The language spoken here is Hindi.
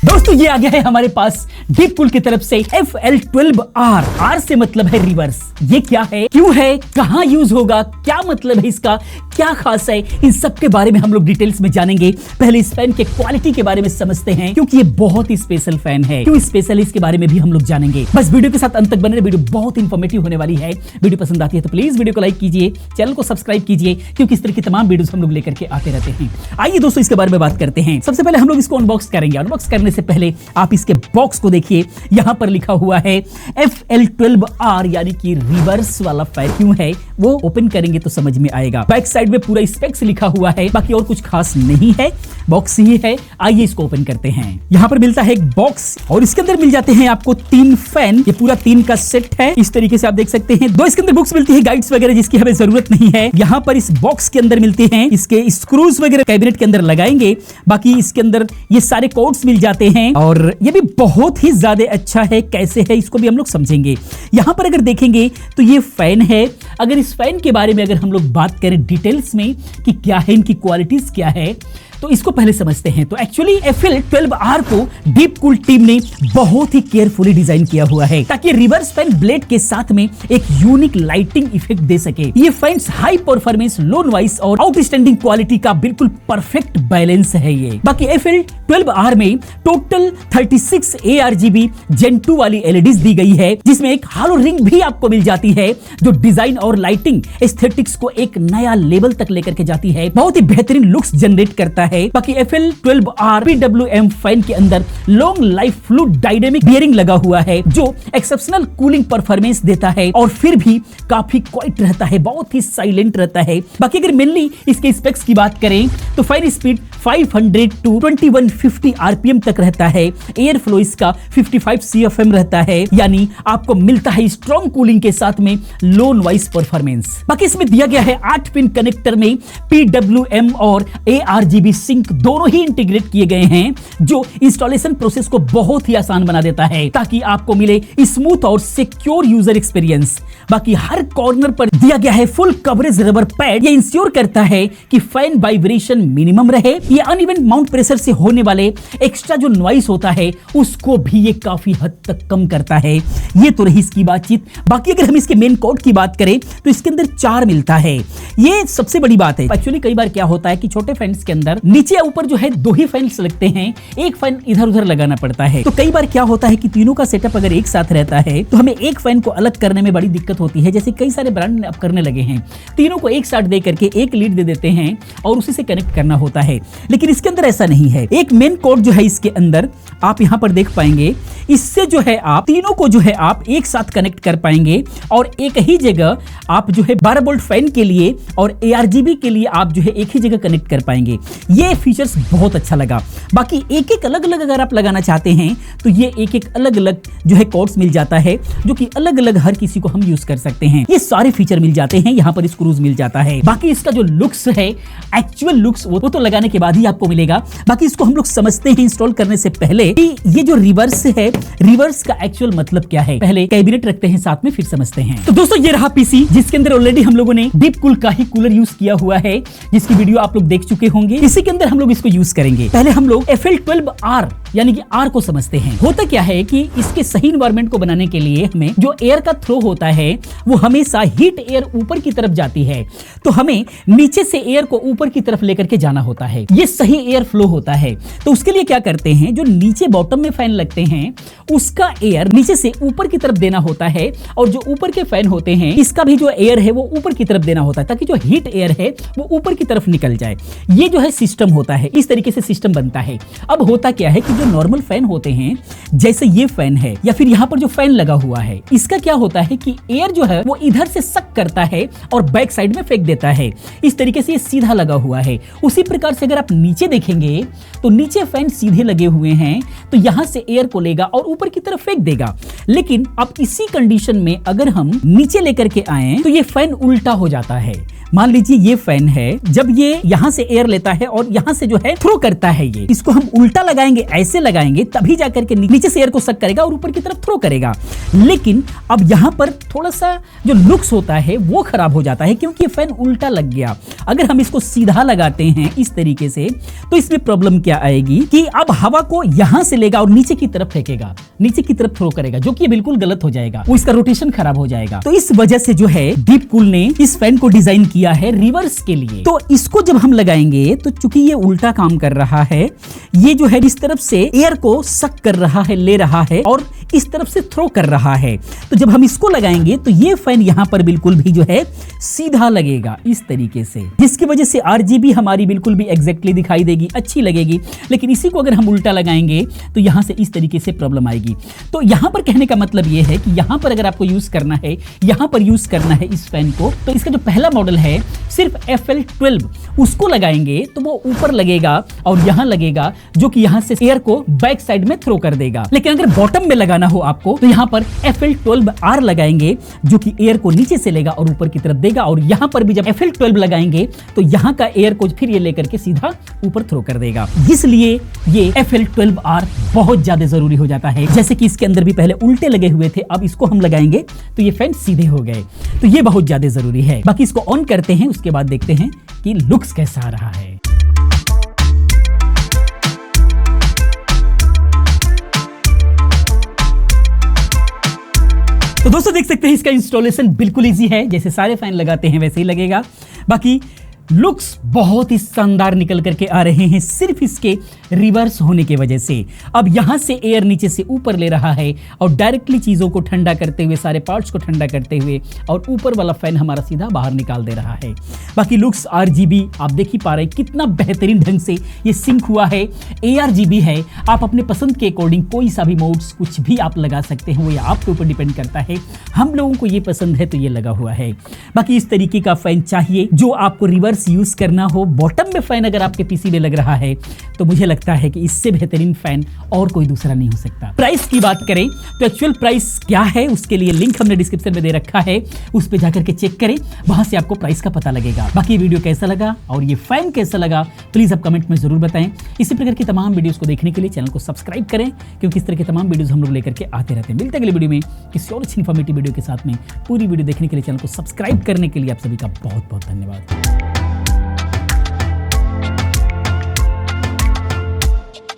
दोस्तों ये आ गया है हमारे पास डीपकूल की तरफ से FL12R। R से मतलब है रिवर्स। ये क्या है, क्यों है, कहां यूज होगा, क्या मतलब है इसका, क्या खास है, इन सब के बारे में हम लोग डिटेल्स में जानेंगे। पहले इस फैन के क्वालिटी के बारे में समझते हैं, क्योंकि ये बहुत ही स्पेशल फैन है। क्यों स्पेशल है इसके बारे में भी हम लोग जानेंगे। बस वीडियो के साथ अंत तक बने रहिए, वीडियो बहुत इंफॉर्मेटिव होने वाली है। वीडियो पसंद आती है तो प्लीज वीडियो को लाइक कीजिए, चैनल को सब्सक्राइब कीजिए, क्योंकि इस तरह की तमाम वीडियोस हम लोग लेकर के आते रहते हैं। आइए दोस्तों इसके बारे में बात करते हैं। सबसे पहले हम लोग इसको अनबॉक्स करेंगे। अनबॉक्स करने से पहले आप इसके बॉक्स को देखिए, यहां पर लिखा हुआ है FL12R, यानी कि रिवर्स वाला फैन। क्यों है वो ओपन करेंगे तो समझ में आएगा। बैक साइड में पूरा स्पेक्स लिखा हुआ है, बाकी और कुछ खास नहीं है, बॉक्स ही है। आइए इसको ओपन करते हैं। यहां पर मिलता है एक बॉक्स और इसके अंदर मिल जाते हैं आपको 3 फैन। ये पूरा 3 का सेट है, इस तरीके से आप देख सकते हैं। 2 इसके अंदर बुक्स मिलती है, गाइड्स वगैरह, जिसकी हमें जरूरत नहीं है। यहां पर इस बॉक्स के अंदर मिलते हैं इसके स्क्रूज वगैरह, कैबिनेट के अंदर लगाएंगे। बाकी इसके अंदर ये सारे कोड्स मिल जाते हैं और ये भी बहुत ही ज्यादा अच्छा है। कैसे है इसको भी हम लोग समझेंगे। यहां पर अगर देखेंगे तो ये फैन है। अगर इस फैन के बारे में अगर हम लोग बात करें डिटेल्स में कि क्या है, इनकी क्वालिटीज क्या है, तो इसको पहले समझते हैं। तो एक्चुअली FL12R को डीपकूल टीम ने बहुत ही केयरफुली डिजाइन किया हुआ है, ताकि रिवर्स फैन ब्लेड के साथ में एक यूनिक लाइटिंग इफेक्ट दे सके। ये fans high performance, low noise और आउटस्टैंडिंग क्वालिटी का बिल्कुल परफेक्ट बैलेंस है ये। बाकी FL12R में टोटल 36 ARGB Gen 2 वाली LEDs दी गई है, जिसमें एक हालो रिंग भी आपको मिल जाती है, जो डिजाइन और लाइटिंग एस्थेटिक्स को एक नया लेवल तक लेकर के जाती है। बहुत ही बेहतरीन लुक्स जनरेट करता है। बाकी FL12R PWM फैन के अंदर long life fluid dynamic bearing लगा हुआ है, जो एक्सेप्शनल कूलिंग परफॉर्मेंस देता है और फिर भी काफी क्वाइट रहता है, बहुत ही साइलेंट रहता है। बाकी अगर मेनली इसके स्पेक्स की बात करें तो फैन स्पीड 500 to 2150 RPM तक रहता है। एयर फ्लो इसका 55 CFM रहता है, यानी आपको मिलता है स्ट्रॉन्ग कूलिंग के साथ में लो नॉइस परफॉर्मेंस। बाकी इसमें दिया गया है 8 पिन कनेक्टर में PWM और ARGB सिंक दोनों ही इंटीग्रेट किए गए हैं, जो इंस्टॉलेशन प्रोसेस को बहुत ही आसान बना देता है, ताकि आपको मिले स्मूथ और सिक्योर यूजर एक्सपीरियंस। बाकी हर कॉर्नर पर दिया गया है फुल कवरेज रबर पैड। ये इंश्योर करता है कि फैन वाइब्रेशन मिनिमम रहे। ये अनइवन माउंट प्रेशर से होने वाले एक्स्ट्रा जो नॉइस होता है उसको भी ये काफी हद तक कम करता है। ये तो रही इसकी बातचीत। बाकी अगर हम इसके मेन कोड की बात करें तो इसके अंदर 4 मिलता है। ये सबसे बड़ी बात है। एक्चुअली कई बार क्या होता है कि छोटे फैंस के अंदर नीचे या ऊपर जो है 2 ही फैंस लगते हैं, एक फैन इधर उधर लगाना पड़ता है। तो कई बार क्या होता है कि तीनों का सेटअप अगर एक साथ रहता है तो हमें एक फैन को अलग करने में बड़ी दिक्कत होती है। जैसे कई सारे ब्रांड अब करने लगे हैं, तीनों को एक साथ दे करके एक लीड दे देते हैं और उसी से कनेक्ट करना होता है। लेकिन इसके अंदर ऐसा नहीं है। एक मेन कोड जो है इसके अंदर आप यहां पर देख पाएंगे, इससे जो है आप तीनों को जो है आप एक साथ कनेक्ट कर पाएंगे और एक ही जगह आप जो है 12 वोल्ट फैन के लिए और ARGB के लिए आप जो है एक ही जगह कनेक्ट कर पाएंगे। ये फीचर्स बहुत अच्छा लगा। बाकी एक एक अलग अलग अगर आप लगाना चाहते हैं तो ये एक एक अलग अलग जो है कोड्स मिल जाता है, जो कि अलग अलग हर किसी को हम यूज कर सकते हैं। ये सारे फीचर मिल जाते हैं, यहाँ पर स्क्रूज मिल जाता है। बाकी इसका जो लुक्स है, एक्चुअल लुक्स, वो तो लगाने के बाद ही आपको मिलेगा। बाकी इसको हम लोग समझते हैं इंस्टॉल करने से पहले कि ये जो रिवर्स है, रिवर्स का एक्चुअल मतलब क्या है। पहले कैबिनेट रखते हैं साथ में, फिर समझते हैं। तो दोस्तों ये रहा पीसी, जिसके अंदर ऑलरेडी हम लोगों ने डीपकूल का ही कूलर यूज किया हुआ है, जिसकी वीडियो आप लोग देख चुके होंगे। इसी के अंदर हम लोग इसको यूज करेंगे। पहले हम लोग FL12R यानी कि R को समझते हैं। होता क्या है कि इसके सही एनवायरनमेंट को बनाने के लिए हमें जो एयर का थ्रो होता है वो हमेशा हीट एयर ऊपर की तरफ जाती है, तो हमें नीचे से एयर को ऊपर की तरफ लेकर के जाना होता है। ये सही एयर फ्लो होता है। तो उसके लिए क्या करते हैं, जो नीचे बॉटम में फैन लगते हैं उसका एयर नीचे से ऊपर की तरफ देना होता है, और जो ऊपर के फैन होते हैं इसका भी जो एयर है वो ऊपर की तरफ देना होता है, ताकि जो हीट एयर है वो ऊपर की तरफ निकल जाए। ये जो है सिस्टम होता है, इस तरीके से सिस्टम बनता है। अब होता क्या है कि जो नॉर्मल फैन होते हैं, जैसे ये फैन है या फिर यहाँ पर जो फैन लगा हुआ है, इसका क्या होता है कि एयर जो है वो इधर से सक करता है और बैक साइड में फेंक देता है। इस तरीके से ये सीधा लगा हुआ है। उसी प्रकार से अगर आप नीचे देखेंगे तो नीचे फैन सीधे लगे हुए हैं, तो यहां से एयर को लेगा और ऊपर की तरफ फेंक देगा। लेकिन अब इसी कंडीशन में अगर हम नीचे लेकर के आए तो ये फैन उल्टा हो जाता है। मान लीजिए ये फैन है, जब ये यहाँ से एयर लेता है और यहाँ से जो है थ्रो करता है, ये इसको हम उल्टा लगाएंगे, ऐसे लगाएंगे, तभी जाकर के नीचे से एयर को सक करेगा और ऊपर की तरफ थ्रो करेगा। लेकिन अब यहाँ पर थोड़ा सा जो लुक्स होता है वो खराब हो जाता है, क्योंकि ये फैन उल्टा लग गया। अगर हम इसको सीधा लगाते हैं इस तरीके से, तो इसमें प्रॉब्लम क्या आएगी कि अब हवा को यहां से लेगा और नीचे की तरफ फेंकेगा, नीचे की तरफ थ्रो करेगा, जो कि बिल्कुल गलत हो जाएगा, वो इसका रोटेशन खराब हो जाएगा। तो इस वजह से जो है डीपकूल ने इस फैन को डिजाइन किया है रिवर्स के लिए। तो इसको जब हम लगाएंगे तो चूंकि ये उल्टा काम कर रहा है, ये जो है इस तरफ से एयर को सक कर रहा है, ले रहा है और इस तरफ से थ्रो कर रहा है। तो जब हम इसको लगाएंगे तो ये फैन यहां पर बिल्कुल भी जो है सीधा लगेगा इस तरीके से, जिसकी वजह से आरजीबी हमारी बिल्कुल भी एग्जैक्टली दिखाई देगी, अच्छी लगेगी। लेकिन इसी को अगर हम उल्टा लगाएंगे तो यहां से इस तरीके से प्रॉब्लम आएगी। तो यहां पर कहने का मतलब ये है कि यहां पर अगर आपको यूज करना है, यहां पर यूज करना है इस फैन को, तो इसका जो पहला मॉडल है सिर्फ FL12 उसको लगाएंगे तो वो ऊपर लगेगा और यहां लगेगा, जो कि यहां से एयर को बैक साइड में थ्रो कर देगा। लेकिन अगर बॉटम में लगाना हो आपको तो यहां पर FL12R लगाएंगे, जो कि एयर को नीचे से लेगा और ऊपर की तरफ देगा। और यहां पर भी जब FL12 लगाएंगे तो यहां का एयर को फिर ये लेकर के सीधा ऊपर थ्रो कर देगा। इसलिए ये FL12R बहुत ज्यादा जरूरी हो जाता है। जैसे कि इसके अंदर भी पहले उल्टे लगे हुए थे, अब इसको हम लगाएंगे तो ये फैन सीधे हो गए। तो ये बहुत ज्यादा जरूरी है। बाकी इसको ऑन करते हैं, उसके बाद देखते हैं कि लुक्स कैसा आ रहा है। तो दोस्तों देख सकते हैं इसका इंस्टॉलेशन बिल्कुल इजी है, जैसे सारे फैन लगाते हैं वैसे ही लगेगा। बाकी लुक्स बहुत ही शानदार निकल करके आ रहे हैं सिर्फ इसके रिवर्स होने की वजह से। अब यहां से एयर नीचे से ऊपर ले रहा है और डायरेक्टली चीजों को ठंडा करते हुए, सारे पार्ट्स को ठंडा करते हुए, और ऊपर वाला फैन हमारा सीधा बाहर निकाल दे रहा है। बाकी लुक्स RGB आप देख ही पा रहे हैं कितना बेहतरीन ढंग से ये सिंक हुआ है। ARGB है, आप अपने पसंद के अकॉर्डिंग कोई सा भी मोड्स कुछ भी आप लगा सकते हैं, वो ये आपके ऊपर डिपेंड करता है। हम लोगों को ये पसंद है तो ये लगा हुआ है। बाकी इस तरीके का फैन चाहिए जो आपको रिवर्स यूज करना हो। बॉटम में फैन अगर आपके पीसी में लग रहा है तो मुझे लगता है कि इससे बेहतरीन फैन और कोई दूसरा नहीं हो सकता। प्राइस की बात करें तो एक्चुअल प्राइस क्या है उसके लिए लिंक हमने डिस्क्रिप्शन में दे रखा है, उस पे जाकर के चेक करें, वहां से आपको प्राइस का पता लगेगा। बाकी वीडियो कैसा लगा और ये फैन कैसा लगा प्लीज आप कमेंट में जरूर बताएं। इसी प्रकार की तमाम वीडियोस को देखने के लिए चैनल को सब्सक्राइब करें, क्योंकि इस तरह के तमाम वीडियोस हम लोग लेकर के आते रहते हैं। मिलते हैं अगली वीडियो में किसी और अच्छी इन्फॉर्मेटिव वीडियो के साथ में। पूरी वीडियो देखने के लिए चैनल को सब्सक्राइब करने के लिए आप सभी का बहुत बहुत धन्यवाद।